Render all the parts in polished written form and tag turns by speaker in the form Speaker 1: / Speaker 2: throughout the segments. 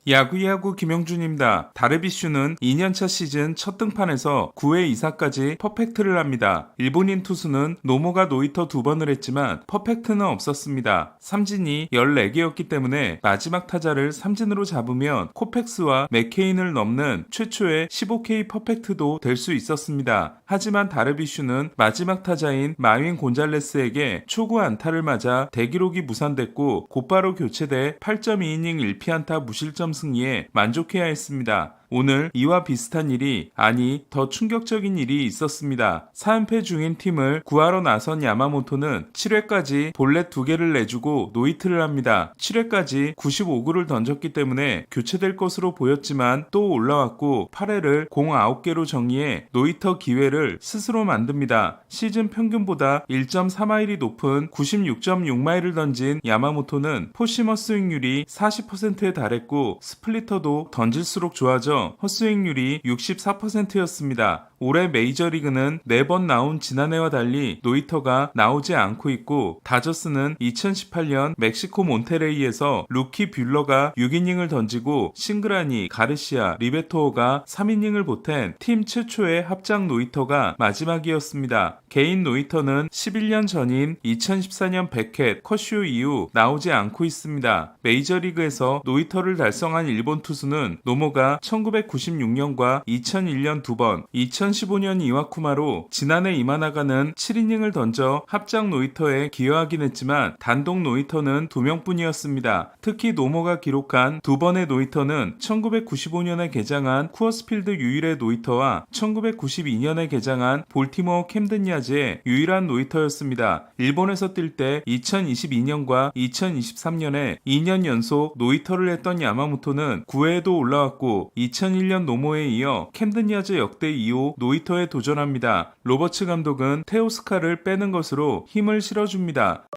Speaker 1: 야구야구 김영준입니다. 다르비슈는 2년차 시즌 첫 등판에서 9회 2사까지 퍼펙트를 합니다. 일본인 투수는 노모가 노히터 2번을 했지만 퍼펙트는 없었습니다. 삼진이 14개였기 때문에 마지막 타자를 삼진으로 잡으면 코펙스와 맥케인을 넘는 최초의 15K 퍼펙트도 될 수 있었습니다. 하지만 다르비슈는 마지막 타자인 마윈 곤잘레스에게 초구 안타를 맞아 대기록이 무산됐고 곧바로 교체돼 8.2이닝 1피안타 무실점 승리에 만족해야 했습니다. 오늘 이와 비슷한 일이 아니 더 충격적인 일이 있었습니다. 4연패 중인 팀을 구하러 나선 야마모토는 7회까지 볼넷 2개를 내주고 노히트를 합니다. 7회까지 95구를 던졌기 때문에 교체될 것으로 보였지만 또 올라왔고 8회를 공 9개로 정리해 노히터 기회를 스스로 만듭니다. 시즌 평균보다 1.3마일이 높은 96.6마일을 던진 야마모토는 포시머 스윙률이 40%에 달했고 스플리터도 던질수록 좋아져 헛스윙률이 64%였습니다. 올해 메이저리그는 4번 나온 지난해와 달리 노히터가 나오지 않고 있고 다저스는 2018년 멕시코 몬테레이에서 루키 뷰러가 6이닝을 던지고 싱그라니, 가르시아, 리베토어가 3이닝을 보탠 팀 최초의 합작 노히터가 마지막이었습니다. 개인 노히터는 11년 전인 2014년 베켓, 커쇼 이후 나오지 않고 있습니다. 메이저리그에서 노히터를 달성한 일본 투수는 노모가 1996년과 2001년 2번, 2015년 이와쿠마로 지난해 이마나가는 7이닝을 던져 합작 노히터에 기여하긴 했지만 단독 노히터는 2명뿐이었습니다. 특히 노모가 기록한 2번의 노히터는 1995년에 개장한 쿠어스필드 유일의 노히터와 1992년에 개장한 볼티모어 캠든 야즈의 유일한 노히터였습니다. 일본에서 뛸 때 2022년과 2023년에 2년 연속 노히터를 했던 야마모토는 9회에도 올라왔고 2001년 노모에 이어 캠든 야즈 역대 2호 노히터에 도전합니다. 로버츠 감독은 테오스카를 빼는 것으로 힘을 실어줍니다.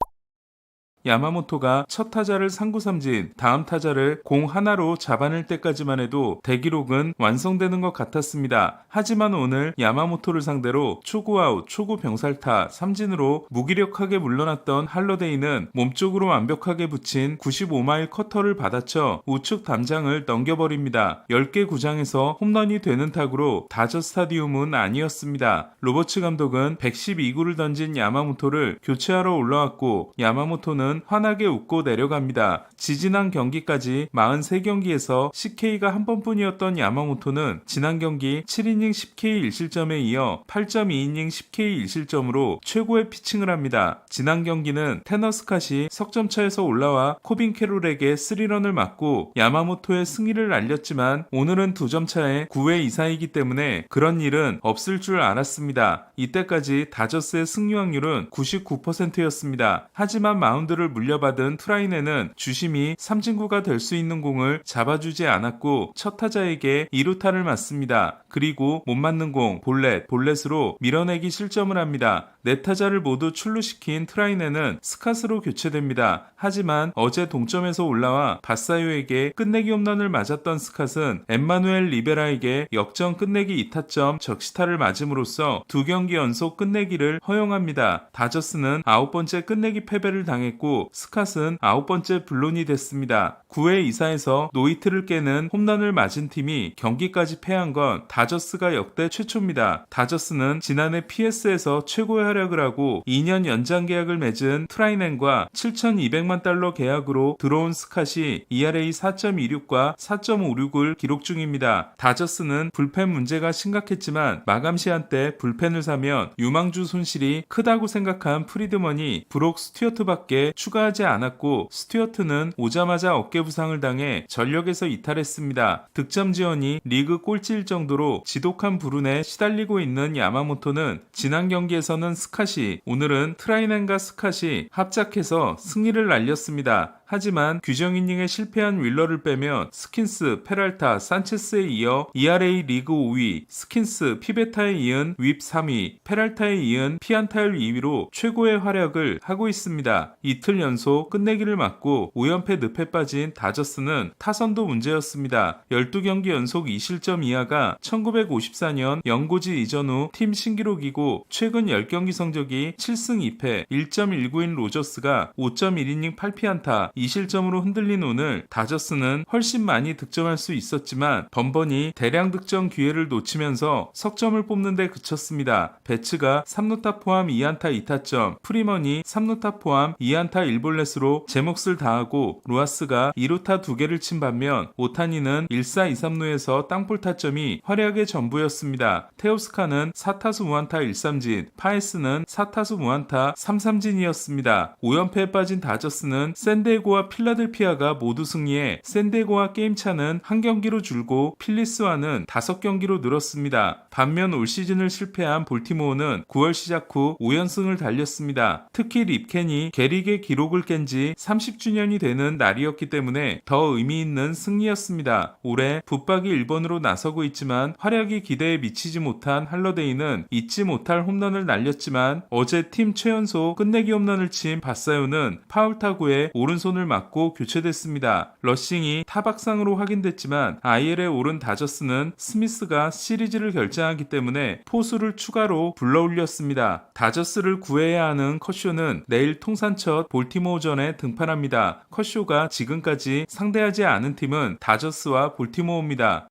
Speaker 1: 야마모토가 첫 타자를 상구삼진, 다음 타자를 공 하나로 잡아낼 때까지만 해도 대기록은 완성되는 것 같았습니다. 하지만 오늘 야마모토를 상대로 초구아웃, 초구 병살타, 삼진으로 무기력하게 물러났던 할러데이는 몸쪽으로 완벽하게 붙인 95마일 커터를 받아쳐 우측 담장을 넘겨버립니다. 10개 구장에서 홈런이 되는 타구로 다저 스타디움은 아니었습니다. 로버츠 감독은 112구를 던진 야마모토를 교체하러 올라왔고 야마모토는 환하게 웃고 내려갑니다. 지지난 경기까지 43경기에서 CK가 한 번뿐이었던 야마모토는 지난 경기 7이닝 10K 1실점에 이어 8.2이닝 10K 1실점으로 최고의 피칭을 합니다. 지난 경기는 테너 스캇이 석점차에서 올라와 코빈 캐롤에게 3런을 맞고 야마모토의 승리를 알렸지만 오늘은 2점 차에 9회 이상이기 때문에 그런 일은 없을 줄 알았습니다. 이때까지 다저스의 승리 확률은 99%였습니다. 하지만 마운드를 물려받은 트라이네는 주심이 삼진구가 될 수 있는 공을 잡아주지 않았고 첫 타자에게 2루타를 맞습니다. 그리고 못 맞는 공 볼넷으로 밀어내기 실점을 합니다. 네 타자를 모두 출루시킨 트라이네는 스캇으로 교체됩니다. 하지만 어제 동점에서 올라와 바사요에게 끝내기 홈런을 맞았던 스캇은 엠마누엘 리베라에게 역전 끝내기 2타점 적시타를 맞음으로써 2경기 연속 끝내기를 허용합니다. 다저스는 9번째 끝내기 패배를 당했고 스캇은 9번째 불론이 됐습니다. 9회 2사에서 노히트를 깨는 홈런을 맞은 팀이 경기까지 패한 건 다저스가 역대 최초입니다. 다저스는 지난해 PS에서 최고의 활약을 하고 2년 연장 계약을 맺은 트라이넨과 $7,200만 계약으로 들어온 스캇이 ERA 4.26과 4.56을 기록 중입니다. 다저스는 불펜 문제가 심각했지만 마감 시한 때 불펜을 사면 유망주 손실이 크다고 생각한 프리드먼이 브록 스튜어트밖에 추가하지 않았고 스튜어트는 오자마자 어깨 부상을 당해 전력에서 이탈했습니다. 득점 지원이 리그 꼴찌일 정도로 지독한 불운에 시달리고 있는 야마모토는 지난 경기에서는 스캇이 오늘은 트라이넨과 스캇이 합작해서 승리를 알렸습니다. 하지만 규정 이닝에 실패한 윌러를 빼면 스킨스, 페랄타, 산체스에 이어 ERA 리그 5위, 스킨스, 피베타에 이은 윕 3위, 페랄타에 이은 피안타율 2위로 최고의 활약을 하고 있습니다. 이틀 연속 끝내기를 맞고 5연패 늪에 빠진 다저스는 타선도 문제였습니다. 12경기 연속 2실점 이하가 1954년 영고지 이전 후 팀 신기록이고 최근 10경기 성적이 7승 2패 1.19인 로저스가 5.1이닝 8피안타 2실점으로 흔들린 오늘 다저스는 훨씬 많이 득점할 수 있었지만 번번이 대량 득점 기회를 놓치면서 석점을 뽑는 데 그쳤습니다. 배츠가 3루타 포함 2안타 2타점, 프리먼이 3루타 포함 2안타 1볼넷으로 제 몫을 다하고 루아스가 2루타 2개를 친 반면 오타니는 1사 2삼루에서 땅볼 타점이 활약의 전부였습니다. 테오스카는 4타수 무안타 1삼진, 파에스는 4타수 무안타 3삼진이었습니다. 5연패에 빠진 다저스는 샌디에고와 필라델피아가 모두 승리해 샌디에고와 게임차는 한 경기로 줄고 필리스와는 5경기로 늘었습니다. 반면 올 시즌을 실패한 볼티모어는 9월 시작 후 5연승을 달렸습니다. 특히 립켄이 게릭의 기록을 깬 지 30주년이 되는 날이었기 때문에 더 의미 있는 승리였습니다. 올해 붙박이 1번으로 나서고 있지만 활약이 기대에 미치지 못한 할러데이는 잊지 못할 홈런을 날렸지만 어제 팀 최연소 끝내기 홈런을 친 바사요는 파울 타구에 오른손을 맞고 교체됐습니다. 러싱이 타박상으로 확인됐지만 IL에 오른 다저스는 스미스가 시리즈를 결정하기 때문에 포수를 추가로 불러올렸습니다. 다저스를 구해야 하는 커쇼는 내일 통산 첫 볼티모어전에 등판합니다. 커쇼가 지금까지 상대하지 않은 팀은 다저스와 볼티모어입니다.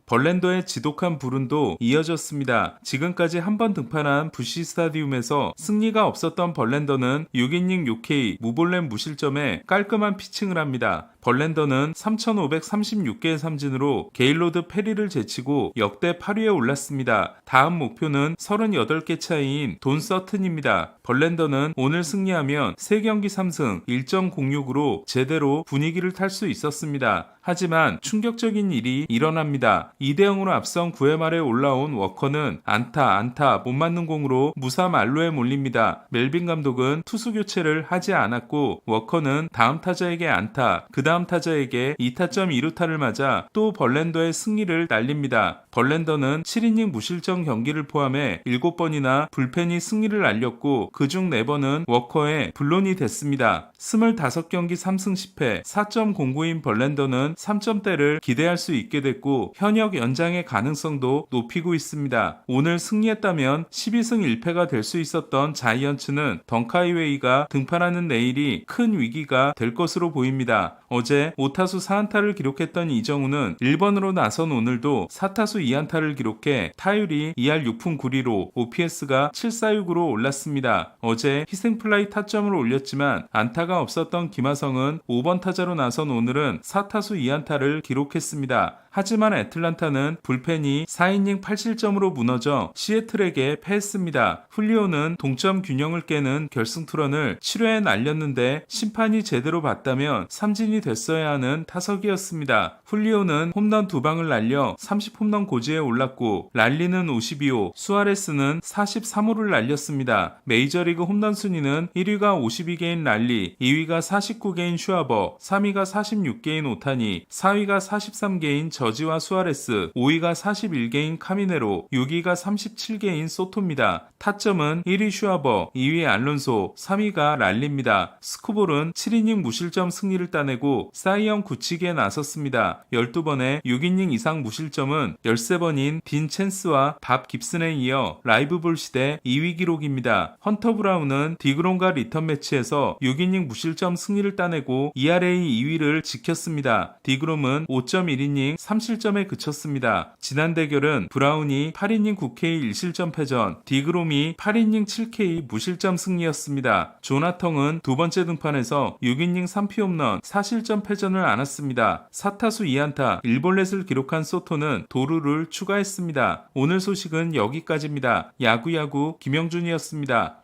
Speaker 1: 벌랜더의 지독한 불운도 이어졌습니다. 지금까지 한 번 등판한 부시 스타디움에서 승리가 없었던 벌랜더는 6이닝 6K 무볼넷 무실점에 깔끔한 피칭을 합니다. 벌랜더는 3,536개의 삼진으로 게일로드 페리를 제치고 역대 8위에 올랐습니다. 다음 목표는 38개 차이인 돈 서튼입니다. 벌랜더는 오늘 승리하면 3경기 3승 1.06으로 제대로 분위기를 탈 수 있었습니다. 하지만 충격적인 일이 일어납니다. 2대0으로 앞선 9회 말에 올라온 워커는 안타 못 맞는 공으로 무사 만루에 몰립니다. 멜빈 감독은 투수 교체를 하지 않았고 워커는 다음 타자에게 안타, 그 다음 타자에게 2타점 2루타를 맞아 또 벌랜더의 승리를 날립니다. 벌랜더는 7이닝 무실점 경기를 포함해 7번이나 불펜이 승리를 날렸고 그중 4번은 워커의 불론이 됐습니다. 25경기 3승 10패 4.09인 벌랜더는 3점대를 기대할 수 있게 됐고 현역 연장의 가능성도 높이고 있습니다. 오늘 승리했다면 12승 1패가 될 수 있었던 자이언츠는 덩카이웨이가 등판하는 내일이 큰 위기가 될 것으로 보입니다. 어제 5타수 4안타를 기록했던 이정우는 1번으로 나선 오늘도 4타수 2안타를 기록해 타율이 2할 6푼 9리로 OPS가 746으로 올랐습니다. 어제 희생플라이 타점을 올렸지만 안타가 없었던 김하성은 5번 타자로 나선 오늘은 4타수 2안타를 기록했습니다. 하지만 애틀란타는 불펜이 4이닝 8실점으로 무너져 시애틀에게 패했습니다. 훌리오는 동점 균형을 깨는 결승 투런을 7회에 날렸는데 심판이 제대로 봤다면 삼진이 됐어야 하는 타석이었습니다. 훌리오는 홈런 2방을 날려 30홈런 고지에 올랐고 랄리는 52호, 수아레스는 43호를 날렸습니다. 메이저리그 홈런 순위는 1위가 52개인 랄리, 2위가 49개인 슈아버, 3위가 46개인 오타니, 4위가 43개인 저지와 수아레스, 5위가 41개인 카미네로, 6위가 37개인 소토입니다. 타점은 1위 슈아버, 2위 알론소, 3위가 랄리입니다. 스쿠볼은 7이닝 무실점 승리를 따내고 사이언 굳히기에 나섰습니다. 12번의 6이닝 이상 무실점은 13번인 딘 챈스와 밥 깁슨에 이어 라이브볼 시대 2위 기록입니다. 헌터 브라운은 디그롬과 리턴 매치에서 6이닝 무실점 승리를 따내고 ERA 2위를 지켰습니다. 디그롬은 5.1이닝 3실점에 그쳤습니다. 지난 대결은 브라운이 8이닝 9K 1실점 패전, 디그롬이 8이닝 7K 무실점 승리였습니다. 조나텅은 두 번째 등판에서 6이닝 3피 홈런 4실점 패전을 안았습니다. 4타수 2안타 1볼넷을 기록한 소토는 도루를 추가했습니다. 오늘 소식은 여기까지입니다. 야구야구 김영준이었습니다.